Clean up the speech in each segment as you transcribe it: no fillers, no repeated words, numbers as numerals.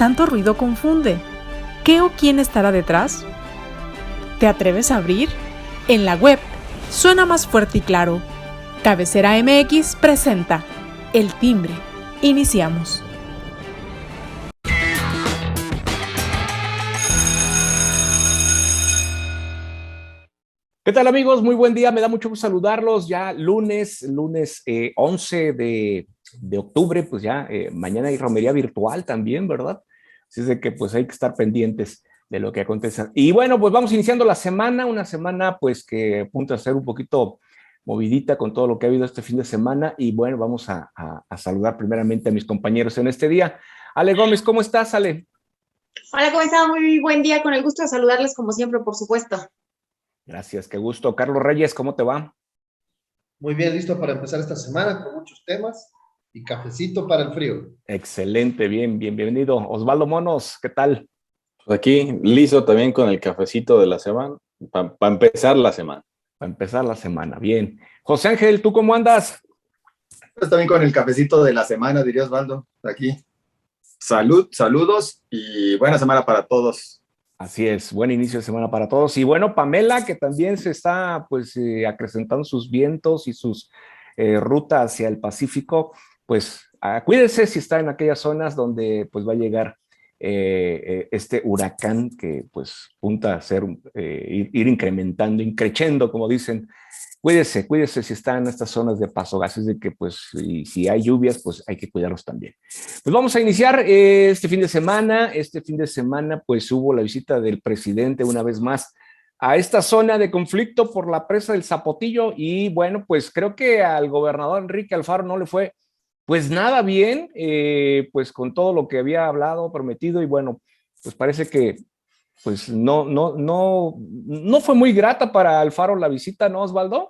tanto ruido confunde. ¿Qué o quién estará detrás? ¿Te atreves a abrir? En la web suena más fuerte y claro. Cabecera MX presenta El Timbre. Iniciamos. ¿Qué tal, amigos? Muy buen día, me da mucho gusto saludarlos. Ya lunes 11 de octubre, pues ya mañana hay romería virtual también, ¿verdad? Así es de que pues hay que estar pendientes de lo que acontece. Y bueno, pues vamos iniciando la semana, una semana pues que apunta a ser un poquito movidita con todo lo que ha habido este fin de semana. Y bueno, vamos a saludar primeramente a mis compañeros en este día. Ale Gómez, ¿cómo estás, Ale? Hola, ¿cómo están? Muy buen día, con el gusto de saludarles como siempre, por supuesto. Gracias, qué gusto. Carlos Reyes, ¿cómo te va? Muy bien, listo para empezar esta semana con muchos temas y cafecito para el frío. Excelente, bienvenido. Osvaldo Monos, ¿qué tal? Pues aquí, listo también con el cafecito de la semana, para empezar la semana. Para empezar la semana, bien. José Ángel, ¿tú cómo andas? Pues también con el cafecito de la semana, diría Osvaldo, aquí. Saludos y buena semana para todos. Así es, buen inicio de semana para todos. Y bueno, Pamela, que también se está pues acrecentando sus vientos y sus rutas hacia el Pacífico, pues cuídese si está en aquellas zonas donde pues va a llegar este huracán que pues punta a ser, ir incrementando, increciendo, como dicen. Cuídese si está en estas zonas de paso, gases de que pues si hay lluvias, pues hay que cuidarlos también. Pues vamos a iniciar este fin de semana. Este fin de semana pues hubo la visita del presidente una vez más a esta zona de conflicto por la presa del Zapotillo y bueno, pues creo que al gobernador Enrique Alfaro no le fue pues nada bien, pues con todo lo que había hablado, prometido y bueno, pues parece que pues no fue muy grata para Alfaro la visita, ¿no, Osvaldo?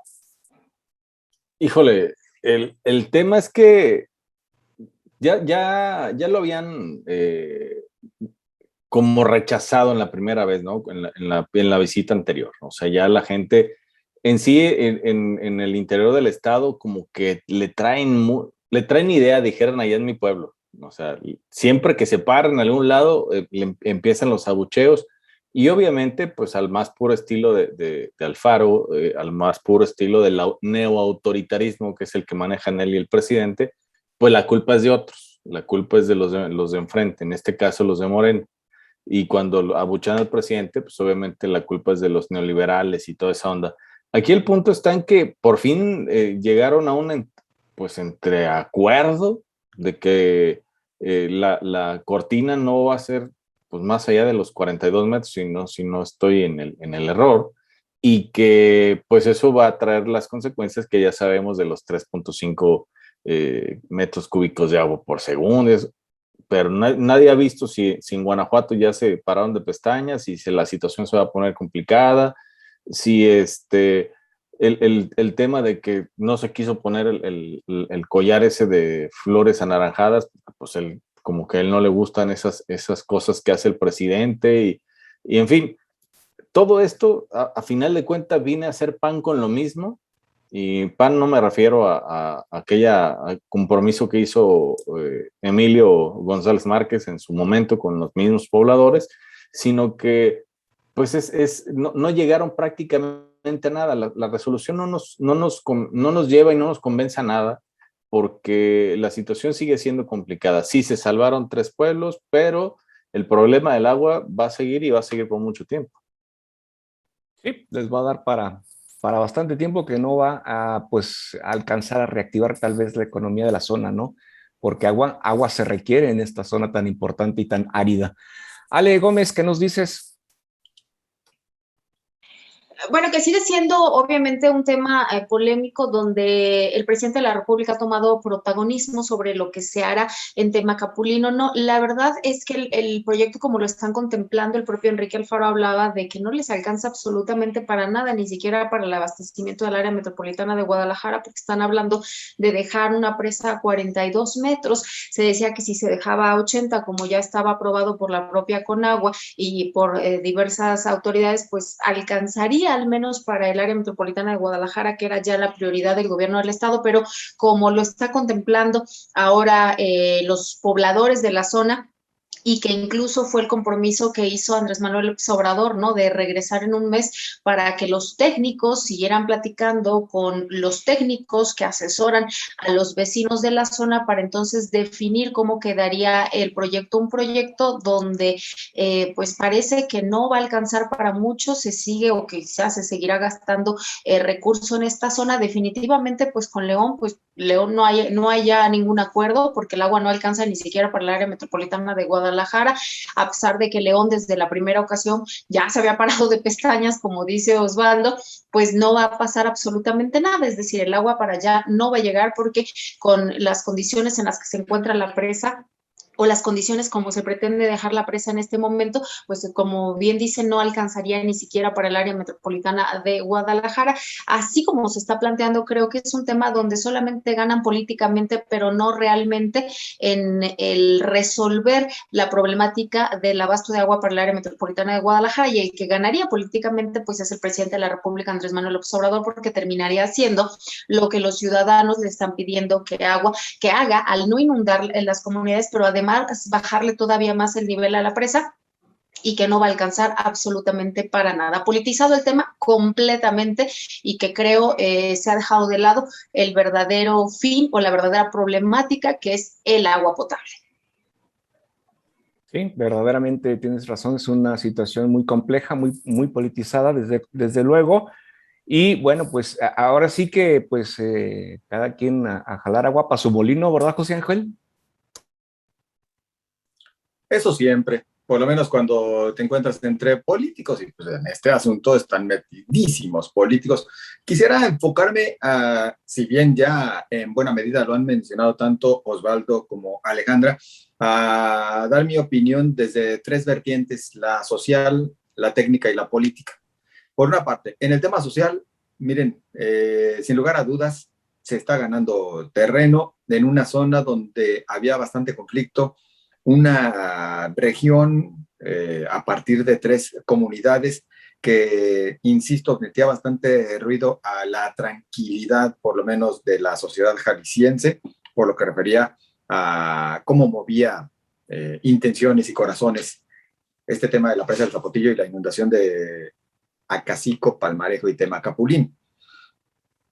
Híjole, el tema es que ya lo habían como rechazado en la primera vez, ¿no? En la visita anterior. O sea, ya la gente en sí, en el interior del estado, como que le traen idea, dijeron allá en mi pueblo. O sea, siempre que se paran en algún lado, empiezan los abucheos. Y obviamente, pues al más puro estilo de Alfaro, al más puro estilo del neoautoritarismo, que es el que manejan él y el presidente, pues la culpa es de otros, la culpa es de los de enfrente, en este caso los de Morena. Y cuando abuchan al presidente, pues obviamente la culpa es de los neoliberales y toda esa onda. Aquí el punto está en que por fin llegaron a un pues entre acuerdo de que la cortina no va a ser pues más allá de los 42 metros, si no estoy en el error, y que pues eso va a traer las consecuencias que ya sabemos de los 3.5 metros cúbicos de agua por segundo, pero nadie ha visto si en Guanajuato ya se pararon de pestañas, si la situación se va a poner complicada, si el tema de que no se quiso poner el collar ese de flores anaranjadas, pues como que a él no le gustan esas cosas que hace el presidente y en fin, todo esto a final de cuentas viene a hacer pan con lo mismo. Y pan no me refiero a aquella compromiso que hizo Emilio González Márquez en su momento con los mismos pobladores, sino que pues no llegaron prácticamente a nada. La resolución no nos lleva y no nos convence a nada porque la situación sigue siendo complicada. Sí, se salvaron 3 pueblos, pero el problema del agua va a seguir y va a seguir por mucho tiempo. Sí, les va a dar para bastante tiempo que no va a pues alcanzar a reactivar tal vez la economía de la zona, ¿no? Porque agua se requiere en esta zona tan importante y tan árida. Ale Gómez, ¿qué nos dices? Bueno, que sigue siendo obviamente un tema polémico donde el presidente de la República ha tomado protagonismo sobre lo que se hará en tema capulino. No, la verdad es que el proyecto como lo están contemplando, el propio Enrique Alfaro hablaba de que no les alcanza absolutamente para nada, ni siquiera para el abastecimiento del área metropolitana de Guadalajara, porque están hablando de dejar una presa a 42 metros. Se decía que si se dejaba a 80, como ya estaba aprobado por la propia Conagua y por diversas autoridades, pues alcanzaría al menos para el área metropolitana de Guadalajara, que era ya la prioridad del gobierno del estado, pero como lo está contemplando ahora los pobladores de la zona, y que incluso fue el compromiso que hizo Andrés Manuel López Obrador, ¿no? De regresar en un mes para que los técnicos siguieran platicando con los técnicos que asesoran a los vecinos de la zona para entonces definir cómo quedaría el proyecto, un proyecto donde pues parece que no va a alcanzar para mucho, se sigue o quizás se seguirá gastando recurso en esta zona. Definitivamente pues con León, pues León no hay ya ningún acuerdo porque el agua no alcanza ni siquiera para el área metropolitana de Guadalajara, a pesar de que León desde la primera ocasión ya se había parado de pestañas, como dice Osvaldo, pues no va a pasar absolutamente nada, es decir, el agua para allá no va a llegar porque con las condiciones en las que se encuentra la presa o las condiciones como se pretende dejar la presa en este momento, pues como bien dice, no alcanzaría ni siquiera para el área metropolitana de Guadalajara. Así como se está planteando, creo que es un tema donde solamente ganan políticamente, pero no realmente en el resolver la problemática del abasto de agua para el área metropolitana de Guadalajara, y el que ganaría políticamente pues es el presidente de la República, Andrés Manuel López Obrador, porque terminaría haciendo lo que los ciudadanos le están pidiendo que haga al no inundar en las comunidades, pero además bajarle todavía más el nivel a la presa, y que no va a alcanzar absolutamente para nada. Politizado el tema completamente, y que creo se ha dejado de lado el verdadero fin o la verdadera problemática, que es el agua potable. Sí, verdaderamente tienes razón, es una situación muy compleja, muy politizada desde luego. Y bueno, pues ahora sí que pues cada quien a jalar agua para su molino, ¿verdad, José Ángel? Eso siempre, por lo menos cuando te encuentras entre políticos, y pues en este asunto están metidísimos políticos. Quisiera enfocarme a, si bien ya en buena medida lo han mencionado tanto Osvaldo como Alejandra, a dar mi opinión desde tres vertientes: la social, la técnica y la política. Por una parte, en el tema social, miren, sin lugar a dudas, se está ganando terreno en una zona donde había bastante conflicto, una región a partir de 3 comunidades que, insisto, metía bastante ruido a la tranquilidad, por lo menos de la sociedad jalisciense, por lo que refería a cómo movía intenciones y corazones este tema de la presa del Zapotillo y la inundación de Acacico, Palmarejo y Temacapulín.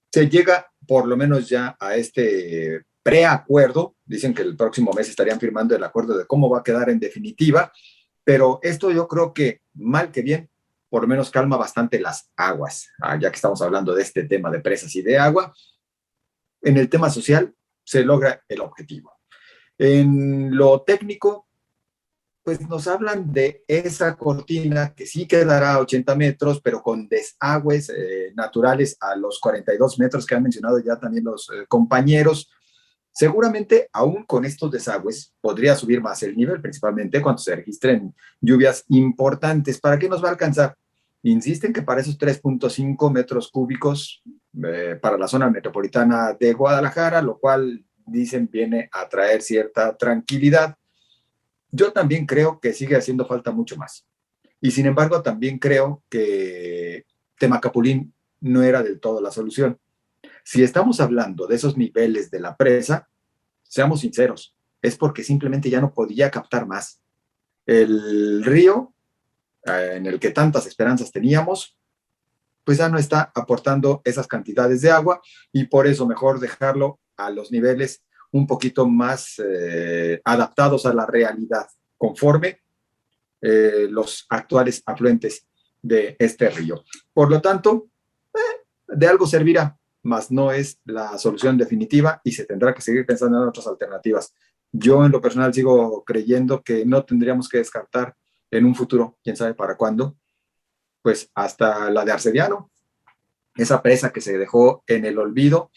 Se llega por lo menos ya a este preacuerdo. Dicen que el próximo mes estarían firmando el acuerdo de cómo va a quedar en definitiva, pero esto yo creo que, mal que bien, por lo menos calma bastante las aguas, ya que estamos hablando de este tema de presas y de agua. En el tema social se logra el objetivo. En lo técnico, pues nos hablan de esa cortina que sí quedará a 80 metros, pero con desagües naturales a los 42 metros que han mencionado ya también los compañeros. Seguramente, aún con estos desagües, podría subir más el nivel, principalmente cuando se registren lluvias importantes. ¿Para qué nos va a alcanzar? Insisten que para esos 3.5 metros cúbicos para la zona metropolitana de Guadalajara, lo cual dicen viene a traer cierta tranquilidad. Yo también creo que sigue haciendo falta mucho más. Y sin embargo, también creo que Temacapulín no era del todo la solución. Si estamos hablando de esos niveles de la presa, seamos sinceros, es porque simplemente ya no podía captar más. El río, en el que tantas esperanzas teníamos, pues ya no está aportando esas cantidades de agua, y por eso mejor dejarlo a los niveles un poquito más adaptados a la realidad, conforme los actuales afluentes de este río. Por lo tanto, de algo servirá, mas no es la solución definitiva, y se tendrá que seguir pensando en otras alternativas. Yo en lo personal sigo creyendo que no tendríamos que descartar en un futuro, quién sabe para cuándo, pues hasta la de Arcediano, esa presa que se dejó en el olvido.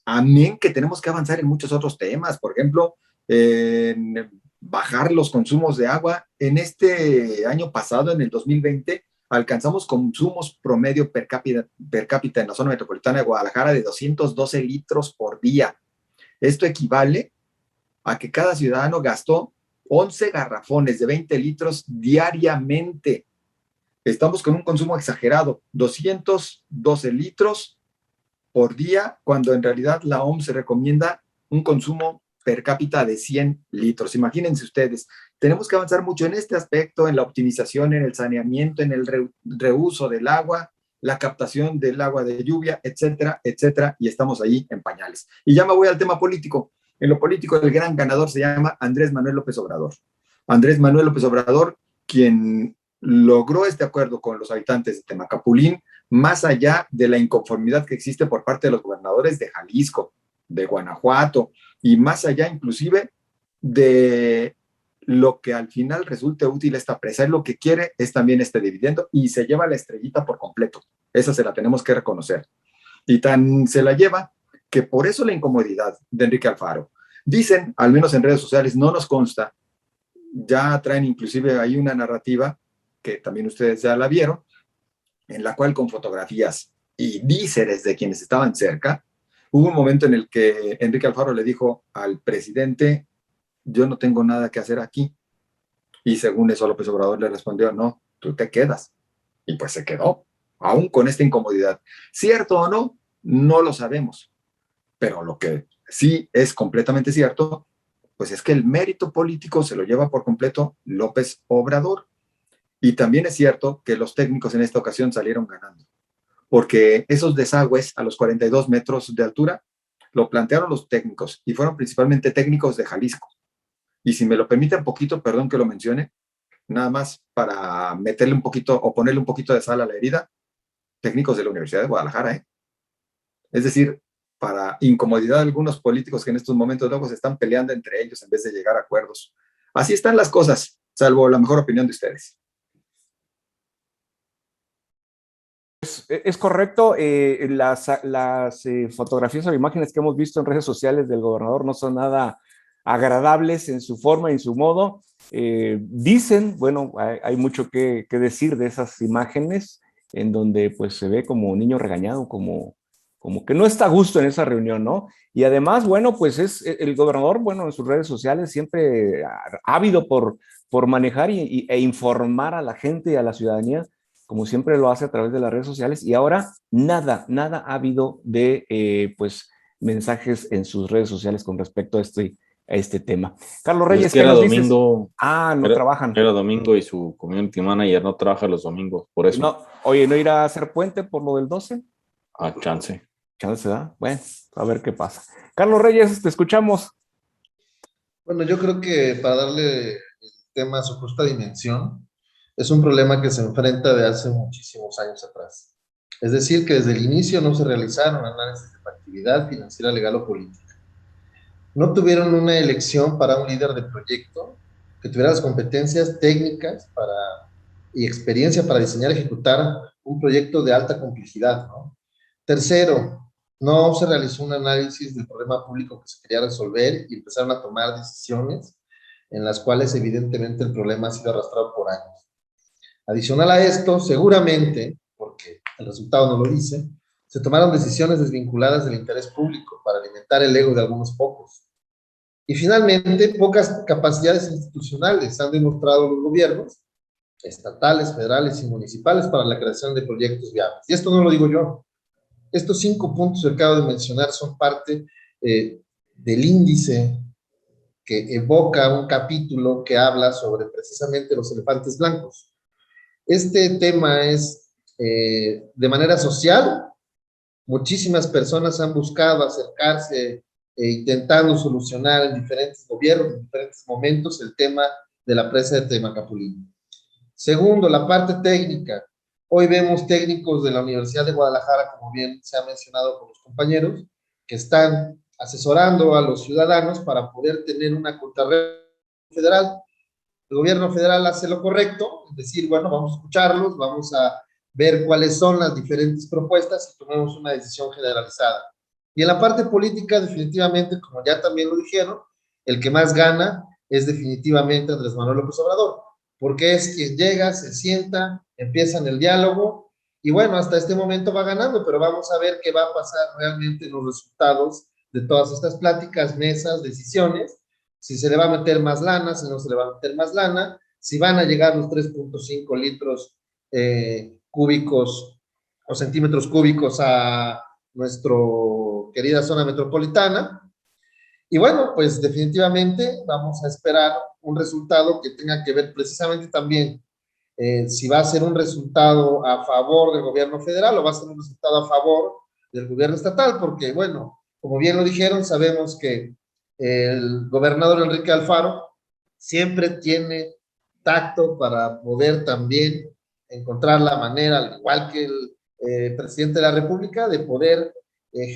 Amén que tenemos que avanzar en muchos otros temas, por ejemplo, en bajar los consumos de agua. En este año pasado, en el 2020, alcanzamos consumos promedio per cápita en la zona metropolitana de Guadalajara de 212 litros por día. Esto equivale a que cada ciudadano gastó 11 garrafones de 20 litros diariamente. Estamos con un consumo exagerado, 212 litros por día, cuando en realidad la OMS recomienda un consumo per cápita de 100 litros. Imagínense ustedes, tenemos que avanzar mucho en este aspecto, en la optimización, en el saneamiento, en el reuso del agua, la captación del agua de lluvia, etcétera, etcétera, y estamos ahí en pañales. Y ya me voy al tema político. En lo político, el gran ganador se llama Andrés Manuel López Obrador. Andrés Manuel López Obrador, quien logró este acuerdo con los habitantes de Temacapulín, más allá de la inconformidad que existe por parte de los gobernadores de Jalisco, de Guanajuato, y más allá inclusive de lo que al final resulte útil esta presa. Él lo que quiere es también este dividendo y se lleva la estrellita por completo. Esa se la tenemos que reconocer. Y tan se la lleva que por eso la incomodidad de Enrique Alfaro. Dicen, al menos en redes sociales, no nos consta, ya traen inclusive ahí una narrativa que también ustedes ya la vieron, en la cual con fotografías y díceres de quienes estaban cerca, hubo un momento en el que Enrique Alfaro le dijo al presidente: yo no tengo nada que hacer aquí. Y según eso López Obrador le respondió: no, tú te quedas. Y pues se quedó, aún con esta incomodidad. ¿Cierto o no? No lo sabemos. Pero lo que sí es completamente cierto, pues es que el mérito político se lo lleva por completo López Obrador. Y también es cierto que los técnicos en esta ocasión salieron ganando, porque esos desagües a los 42 metros de altura lo plantearon los técnicos y fueron principalmente técnicos de Jalisco. Y si me lo permiten poquito, perdón que lo mencione, nada más para meterle un poquito o ponerle un poquito de sal a la herida, técnicos de la Universidad de Guadalajara, ¿eh? Es decir, para incomodidad de algunos políticos que en estos momentos luego se están peleando entre ellos en vez de llegar a acuerdos. Así están las cosas, salvo la mejor opinión de ustedes. Es correcto, las fotografías o imágenes que hemos visto en redes sociales del gobernador no son nada agradables en su forma y en su modo. Dicen, bueno, hay mucho que decir de esas imágenes en donde pues se ve como un niño regañado, como que no está a gusto en esa reunión, ¿no? Y además, bueno, pues es el gobernador, bueno, en sus redes sociales siempre ávido por manejar e informar a la gente y a la ciudadanía, como siempre lo hace a través de las redes sociales, y ahora nada ha habido de pues mensajes en sus redes sociales con respecto a este tema. Carlos Reyes, es que era domingo. No trabajan. Era domingo y su community manager no trabaja los domingos, por eso. No, oye, ¿no irá a hacer puente por lo del 12? Chance. Chance, ¿da? Bueno, a ver qué pasa. Carlos Reyes, te escuchamos. Bueno, yo creo que para darle el tema a su justa dimensión, es un problema que se enfrenta de hace muchísimos años atrás. Es decir, que desde el inicio no se realizaron análisis de factibilidad financiera, legal o política. No tuvieron una elección para un líder de proyecto que tuviera las competencias técnicas y experiencia para diseñar y ejecutar un proyecto de alta complejidad, ¿no? Tercero, no se realizó un análisis del problema público que se quería resolver y empezaron a tomar decisiones en las cuales evidentemente el problema ha sido arrastrado por años. Adicional a esto, seguramente, porque el resultado no lo dice, se tomaron decisiones desvinculadas del interés público para alimentar el ego de algunos pocos. Y finalmente, pocas capacidades institucionales han demostrado los gobiernos estatales, federales y municipales para la creación de proyectos viables. Y esto no lo digo yo. Estos 5 puntos que acabo de mencionar son parte del índice que evoca un capítulo que habla sobre precisamente los elefantes blancos. Este tema es de manera social. Muchísimas personas han buscado acercarse intentando solucionar en diferentes gobiernos, en diferentes momentos, el tema de la presa de Temacapulín. Segundo, la parte técnica. Hoy vemos técnicos de la Universidad de Guadalajara, como bien se ha mencionado por los compañeros, que están asesorando a los ciudadanos para poder tener una contrarreloj federal. El gobierno federal hace lo correcto, es decir, bueno, vamos a escucharlos, vamos a ver cuáles son las diferentes propuestas y tomemos una decisión generalizada. Y en la parte política, definitivamente, como ya también lo dijeron, el que más gana es definitivamente Andrés Manuel López Obrador, porque es quien llega, se sienta, empiezan el diálogo, y bueno, hasta este momento va ganando, pero vamos a ver qué va a pasar realmente en los resultados de todas estas pláticas, mesas, decisiones, si se le va a meter más lana, si no se le va a meter más lana, si van a llegar los 3.5 litros cúbicos o centímetros cúbicos a nuestra querida zona metropolitana. Y bueno, pues definitivamente vamos a esperar un resultado que tenga que ver precisamente también si va a ser un resultado a favor del gobierno federal o va a ser un resultado a favor del gobierno estatal, porque bueno, como bien lo dijeron, sabemos que el gobernador Enrique Alfaro siempre tiene tacto para poder también encontrar la manera, al igual que el presidente de la República, de poder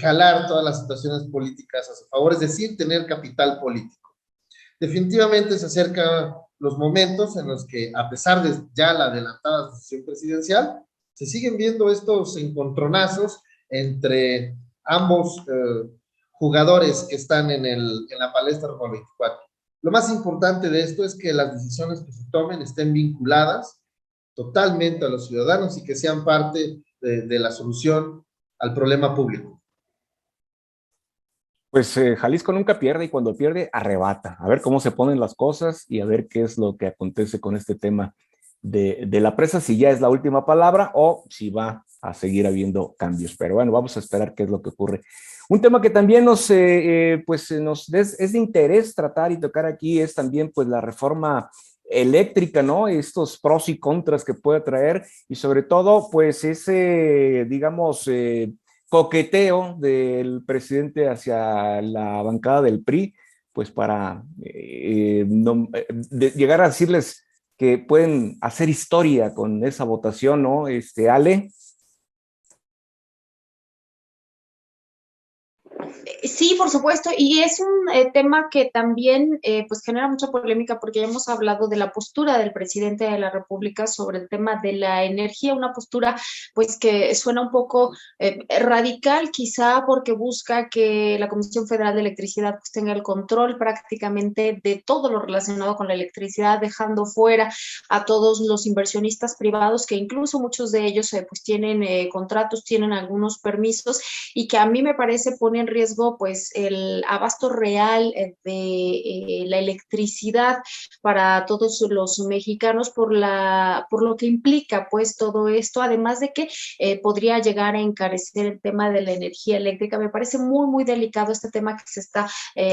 jalar todas las situaciones políticas a su favor, es decir, tener capital político. Definitivamente se acercan los momentos en los que, a pesar de ya la adelantada sesión presidencial, se siguen viendo estos encontronazos entre ambos jugadores que están en la palestra Roma 24. Lo más importante de esto es que las decisiones que se tomen estén vinculadas totalmente a los ciudadanos y que sean parte de la solución al problema público. Pues Jalisco nunca pierde y cuando pierde arrebata. A ver cómo se ponen las cosas y a ver qué es lo que acontece con este tema de la presa, si ya es la última palabra o si va a seguir habiendo cambios. Pero bueno, vamos a esperar qué es lo que ocurre. Un tema que también nos es de interés tratar y tocar aquí es también pues la reforma eléctrica, ¿no? Estos pros y contras que puede traer y sobre todo pues ese, digamos, coqueteo del presidente hacia la bancada del PRI, pues para llegar a decirles que pueden hacer historia con esa votación, ¿no? Ale. Sí, por supuesto, y es un tema que también pues genera mucha polémica porque ya hemos hablado de la postura del presidente de la República sobre el tema de la energía, una postura pues que suena un poco radical quizá porque busca que la Comisión Federal de Electricidad pues tenga el control prácticamente de todo lo relacionado con la electricidad, dejando fuera a todos los inversionistas privados que incluso muchos de ellos pues tienen contratos, tienen algunos permisos y que a mí me parece pone en riesgo pues el abasto real de la electricidad para todos los mexicanos por lo que implica pues todo esto, además de que podría llegar a encarecer el tema de la energía eléctrica. Me parece muy, muy delicado este tema que se está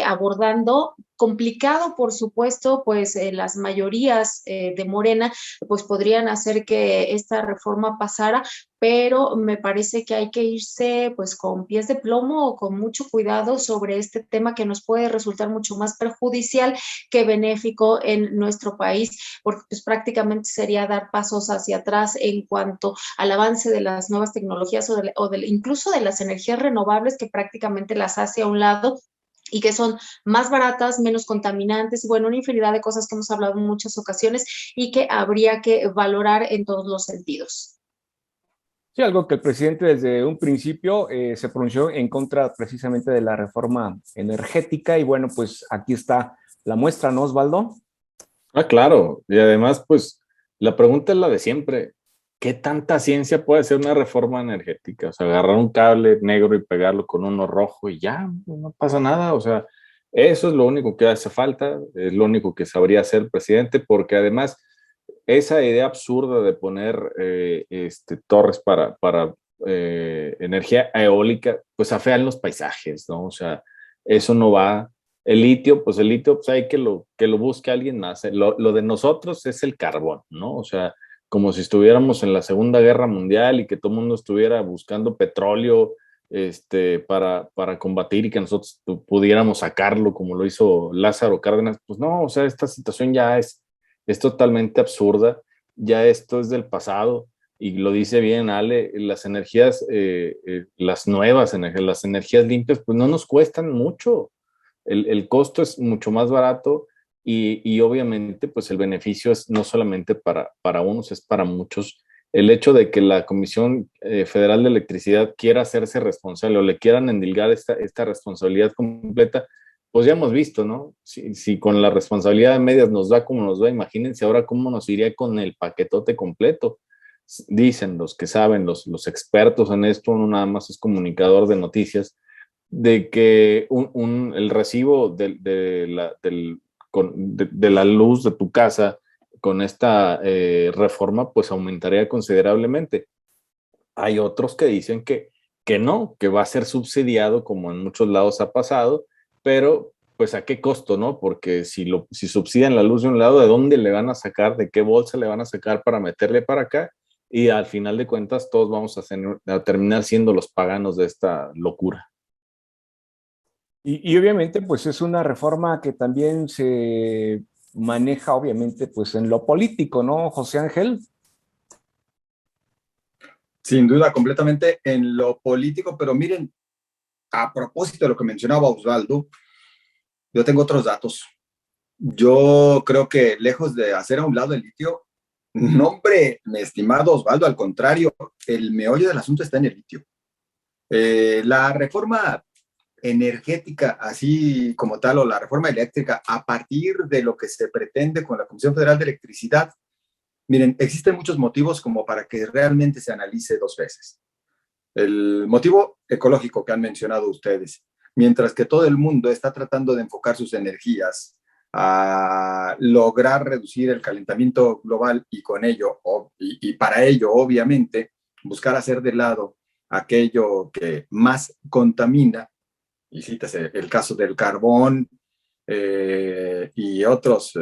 abordando, complicado por supuesto, pues las mayorías de Morena pues podrían hacer que esta reforma pasara, pero me parece que hay que irse pues con pies de plomo o con mucho cuidado sobre este tema que nos puede resultar mucho más perjudicial que benéfico en nuestro país, porque pues prácticamente sería dar pasos hacia atrás en cuanto al avance de las nuevas tecnologías incluso de las energías renovables que prácticamente las hace a un lado y que son más baratas, menos contaminantes, bueno, una infinidad de cosas que hemos hablado en muchas ocasiones y que habría que valorar en todos los sentidos. Sí, algo que el presidente desde un principio se pronunció en contra precisamente de la reforma energética y bueno, pues aquí está la muestra, ¿no, Osvaldo? Ah, claro. Y además, pues, la pregunta es la de siempre. ¿Qué tanta ciencia puede hacer una reforma energética? O sea, agarrar un cable negro y pegarlo con uno rojo y ya, no pasa nada. O sea, eso es lo único que hace falta, es lo único que sabría hacer el presidente, porque además esa idea absurda de poner torres para energía eólica, pues afean los paisajes, ¿no? O sea, eso no va. Pues el litio, pues hay que lo busque alguien más. Lo de nosotros es el carbón, ¿no? O sea, como si estuviéramos en la Segunda Guerra Mundial y que todo el mundo estuviera buscando petróleo para combatir y que nosotros pudiéramos sacarlo como lo hizo Lázaro Cárdenas. Pues no, o sea, esta situación ya es totalmente absurda, ya esto es del pasado y lo dice bien Ale, las energías, las nuevas energías, las energías limpias, pues no nos cuestan mucho. El costo es mucho más barato y obviamente pues el beneficio es no solamente para unos, es para muchos. El hecho de que la Comisión Federal de Electricidad quiera hacerse responsable o le quieran endilgar esta responsabilidad completa, pues ya hemos visto, ¿no? Si con la responsabilidad de medias nos da como nos da, imagínense ahora cómo nos iría con el paquetote completo. Dicen los que saben, los expertos en esto, uno nada más es comunicador de noticias, de que el recibo de la luz de tu casa con esta reforma pues aumentaría considerablemente. Hay otros que dicen que no, que va a ser subsidiado como en muchos lados ha pasado, pero pues a qué costo, ¿no? Porque si subsidian la luz de un lado, ¿de dónde le van a sacar? ¿De qué bolsa le van a sacar para meterle para acá? Y al final de cuentas todos vamos a terminar siendo los paganos de esta locura. Y obviamente, pues es una reforma que también se maneja, obviamente, pues en lo político, ¿no, José Ángel? Sin duda, completamente en lo político, pero miren, a propósito de lo que mencionaba Osvaldo, yo tengo otros datos. Yo creo que lejos de hacer a un lado el litio, no, hombre, mi estimado Osvaldo, al contrario, el meollo del asunto está en el litio. La reforma energética, así como tal, o la reforma eléctrica, a partir de lo que se pretende con la Comisión Federal de Electricidad, miren, existen muchos motivos como para que realmente se analice dos veces. El motivo ecológico que han mencionado ustedes, mientras que todo el mundo está tratando de enfocar sus energías a lograr reducir el calentamiento global y con ello, y para ello, obviamente, buscar hacer de lado aquello que más contamina, y cítese el caso del carbón y otros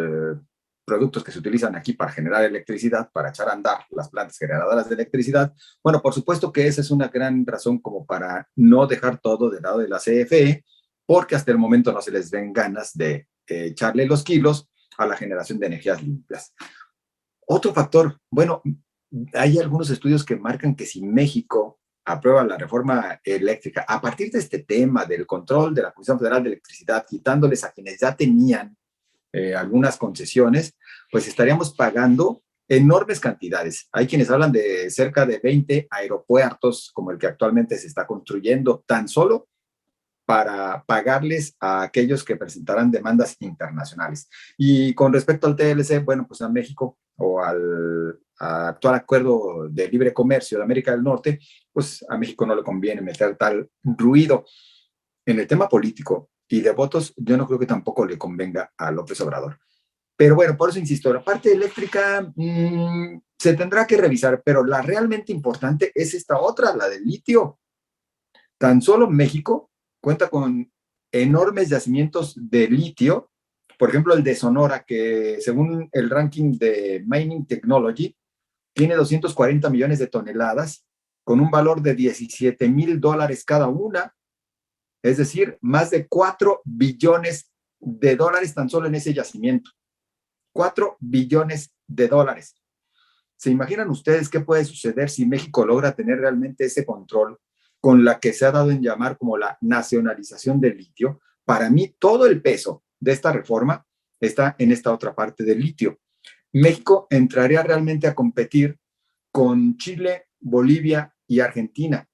productos que se utilizan aquí para generar electricidad, para echar a andar las plantas generadoras de electricidad. Bueno, por supuesto que esa es una gran razón como para no dejar todo de lado de la CFE, porque hasta el momento no se les ven ganas de echarle los kilos a la generación de energías limpias. Otro factor, bueno, hay algunos estudios que marcan que si México aprueba la reforma eléctrica, a partir de este tema del control de la Comisión Federal de Electricidad, quitándoles a quienes ya tenían algunas concesiones, pues estaríamos pagando enormes cantidades. Hay quienes hablan de cerca de 20 aeropuertos como el que actualmente se está construyendo, tan solo para pagarles a aquellos que presentarán demandas internacionales. Y con respecto al TLC, bueno, pues a México o al actual acuerdo de libre comercio de América del Norte, pues a México no le conviene meter tal ruido. En el tema político y de votos, yo no creo que tampoco le convenga a López Obrador. Pero bueno, por eso insisto, la parte eléctrica se tendrá que revisar, pero la realmente importante es esta otra, la del litio. Tan solo México cuenta con enormes yacimientos de litio, por ejemplo el de Sonora, que según el ranking de Mining Technology, tiene 240 millones de toneladas, con un valor de $17,000 cada una, es decir, más de 4 billones de dólares tan solo en ese yacimiento. 4 billones de dólares. ¿Se imaginan ustedes qué puede suceder si México logra tener realmente ese control con la que se ha dado en llamar como la nacionalización del litio? Para mí, todo el peso de esta reforma está en esta otra parte del litio. México entraría realmente a competir con Chile, Bolivia y Argentina,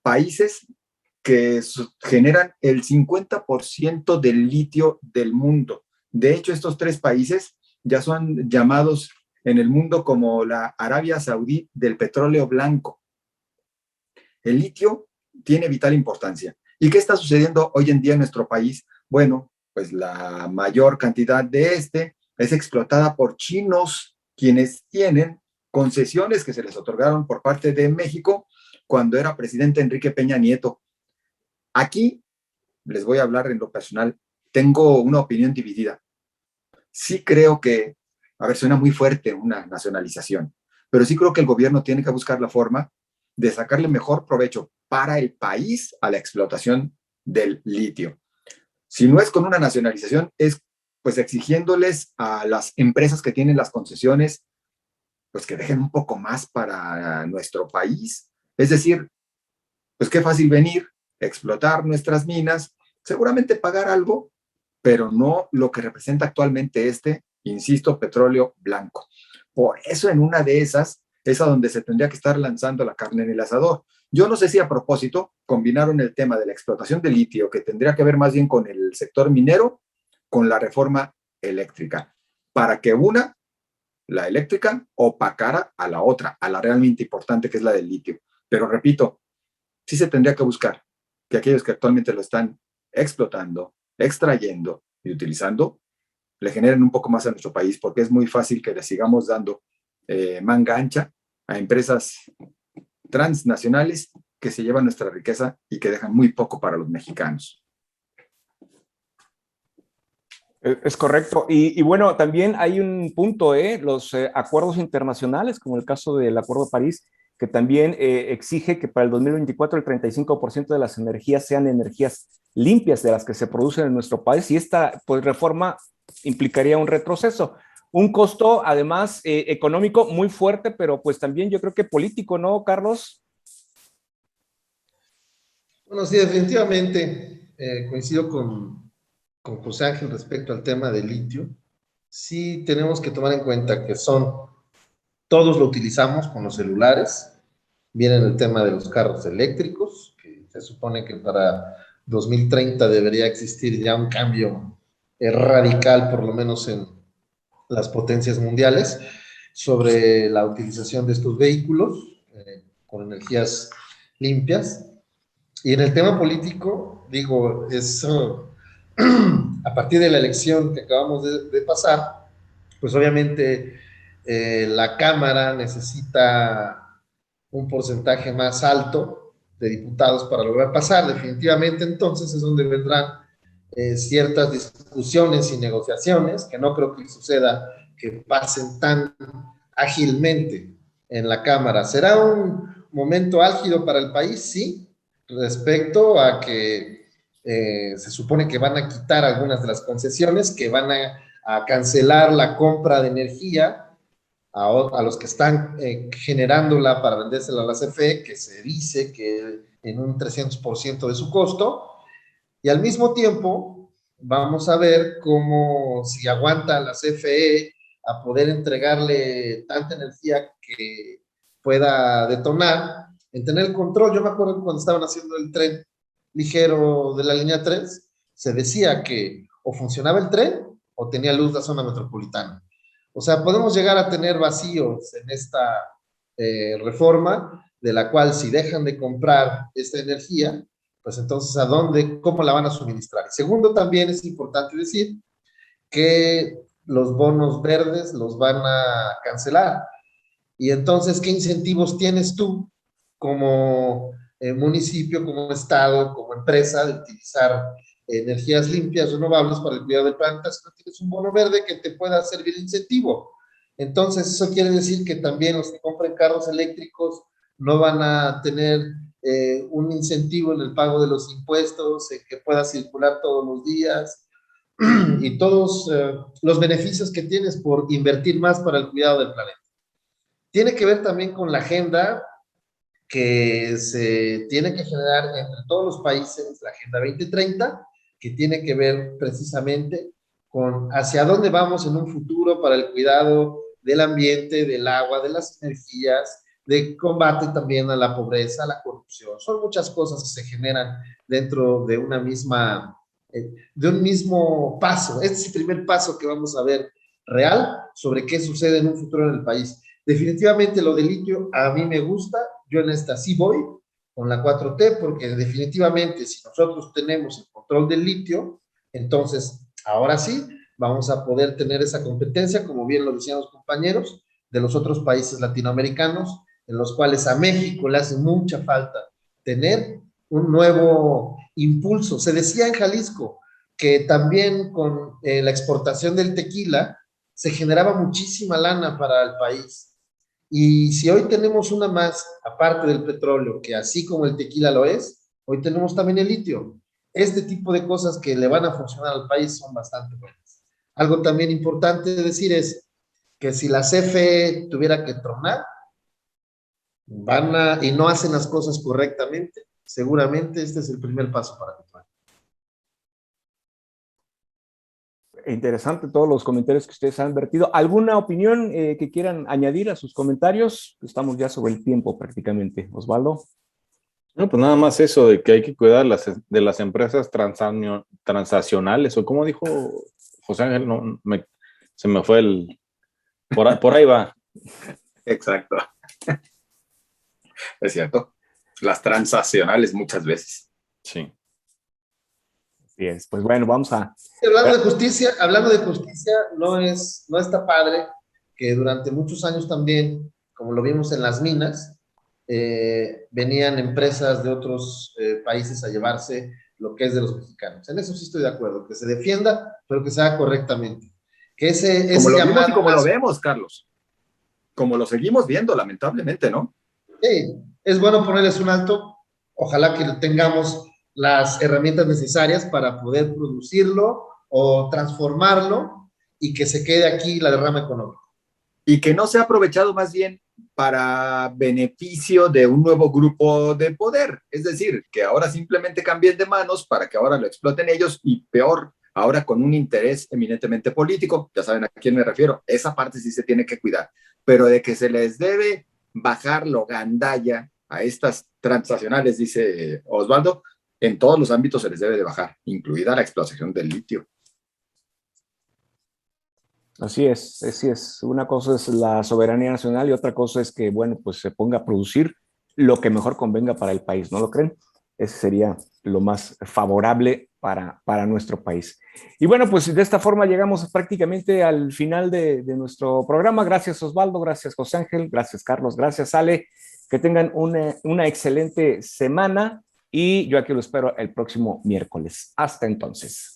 países que generan el 50% del litio del mundo. De hecho, estos tres países ya son llamados en el mundo como la Arabia Saudí del petróleo blanco. El litio tiene vital importancia. ¿Y qué está sucediendo hoy en día en nuestro país? Bueno, pues la mayor cantidad de este es explotada por chinos, quienes tienen concesiones que se les otorgaron por parte de México cuando era presidente Enrique Peña Nieto. Aquí les voy a hablar en lo personal. Tengo una opinión dividida. Sí creo que, a ver, suena muy fuerte una nacionalización, pero sí creo que el gobierno tiene que buscar la forma de sacarle mejor provecho para el país a la explotación del litio. Si no es con una nacionalización, es pues exigiéndoles a las empresas que tienen las concesiones, pues que dejen un poco más para nuestro país. Es decir, pues qué fácil venir, explotar nuestras minas, seguramente pagar algo, pero no lo que representa actualmente insisto, petróleo blanco. Por eso en una de esas es a donde se tendría que estar lanzando la carne en el asador. Yo no sé si a propósito combinaron el tema de la explotación de litio, que tendría que ver más bien con el sector minero, con la reforma eléctrica, para que una, la eléctrica, opacara a la otra, a la realmente importante que es la del litio. Pero repito, sí se tendría que buscar que aquellos que actualmente lo están explotando, extrayendo y utilizando, le generen un poco más a nuestro país, porque es muy fácil que le sigamos dando manga ancha a empresas transnacionales que se llevan nuestra riqueza y que dejan muy poco para los mexicanos. Es correcto. Y bueno, también hay un punto, los acuerdos internacionales, como el caso del Acuerdo de París, que también exige que para el 2024 el 35% de las energías sean energías limpias de las que se producen en nuestro país, y esta pues, reforma implicaría un retroceso. Un costo, además, económico muy fuerte, pero pues también yo creo que político, ¿no, Carlos? Bueno, sí, definitivamente coincido con José Ángel respecto al tema del litio. Sí tenemos que tomar en cuenta que todos lo utilizamos con los celulares, viene el tema de los carros eléctricos, que se supone que para 2030 debería existir ya un cambio radical, por lo menos en las potencias mundiales, sobre la utilización de estos vehículos con energías limpias. Y en el tema político, digo, eso, a partir de la elección que acabamos de pasar, pues obviamente la Cámara necesita un porcentaje más alto de diputados para lograr pasar. Definitivamente entonces es donde vendrán ciertas discusiones y negociaciones, que no creo que suceda que pasen tan ágilmente en la Cámara. ¿Será un momento álgido para el país? Sí, respecto a que se supone que van a quitar algunas de las concesiones, que van a cancelar la compra de energía a los que están generándola para vendérsela a la CFE, que se dice que en un 300% de su costo, y al mismo tiempo vamos a ver cómo si aguanta la CFE a poder entregarle tanta energía que pueda detonar, en tener el control. Yo me acuerdo que cuando estaban haciendo el tren ligero de la línea 3, se decía que o funcionaba el tren o tenía luz la zona metropolitana. O sea, podemos llegar a tener vacíos en esta reforma, de la cual si dejan de comprar esta energía, pues entonces ¿a dónde, cómo la van a suministrar? Segundo, también es importante decir que los bonos verdes los van a cancelar. Y entonces, ¿qué incentivos tienes tú como municipio, como estado, como empresa de utilizar energías limpias, renovables para el cuidado del planeta si no tienes un bono verde que te pueda servir de incentivo? Entonces, eso quiere decir que también los que compren carros eléctricos no van a tener un incentivo en el pago de los impuestos, que pueda circular todos los días y todos los beneficios que tienes por invertir más para el cuidado del planeta. Tiene que ver también con la agenda que se tiene que generar entre todos los países, la Agenda 2030, que tiene que ver precisamente con hacia dónde vamos en un futuro para el cuidado del ambiente, del agua, de las energías, de combate también a la pobreza, a la corrupción. Son muchas cosas que se generan dentro de una misma, de un mismo paso. Este es el primer paso que vamos a ver real sobre qué sucede en un futuro en el país. Definitivamente lo del litio a mí me gusta, yo en esta sí voy con la 4T, porque definitivamente si nosotros tenemos el control del litio, entonces ahora sí vamos a poder tener esa competencia, como bien lo decían los compañeros, de los otros países latinoamericanos, en los cuales a México le hace mucha falta tener un nuevo impulso. Se decía en Jalisco que también con la exportación del tequila se generaba muchísima lana para el país. Y si hoy tenemos una más, aparte del petróleo, que así como el tequila lo es, hoy tenemos también el litio. Este tipo de cosas que le van a funcionar al país son bastante buenas. Algo también importante de decir es que si la CFE tuviera que tronar, y no hacen las cosas correctamente, seguramente este es el primer paso para que tronen. Interesante todos los comentarios que ustedes han vertido. ¿Alguna opinión que quieran añadir a sus comentarios? Estamos ya sobre el tiempo prácticamente. Osvaldo. No, pues nada más eso de que hay que cuidar de las empresas transnacionales, o como dijo José Ángel, no, se me fue el... Por ahí va. Exacto. Es cierto. Las transnacionales muchas veces. Sí. Así es. Pues bueno, vamos a... Hablando de justicia, no está padre que durante muchos años también, como lo vimos en las minas, venían empresas de otros países a llevarse lo que es de los mexicanos. En eso sí estoy de acuerdo, que se defienda, pero que se haga correctamente. Que Como lo vimos y como lo llamado, vemos, Carlos. Como lo seguimos viendo, lamentablemente, ¿no? es bueno ponerles un alto. Ojalá que tengamos las herramientas necesarias para poder producirlo o transformarlo y que se quede aquí la derrama económica. Y que no sea aprovechado más bien para beneficio de un nuevo grupo de poder. Es decir, que ahora simplemente cambien de manos para que ahora lo exploten ellos y peor, ahora con un interés eminentemente político. Ya saben a quién me refiero. Esa parte sí se tiene que cuidar. Pero de que se les debe bajar lo gandalla a estas transnacionales, dice Osvaldo, en todos los ámbitos se les debe de bajar, incluida la explotación del litio. Así es, así es. Una cosa es la soberanía nacional y otra cosa es que, bueno, pues se ponga a producir lo que mejor convenga para el país, ¿no lo creen? Ese sería lo más favorable para nuestro país. Y bueno, pues de esta forma llegamos prácticamente al final de nuestro programa. Gracias Osvaldo, gracias José Ángel, gracias Carlos, gracias Ale. Que tengan una excelente semana y yo aquí lo espero el próximo miércoles. Hasta entonces.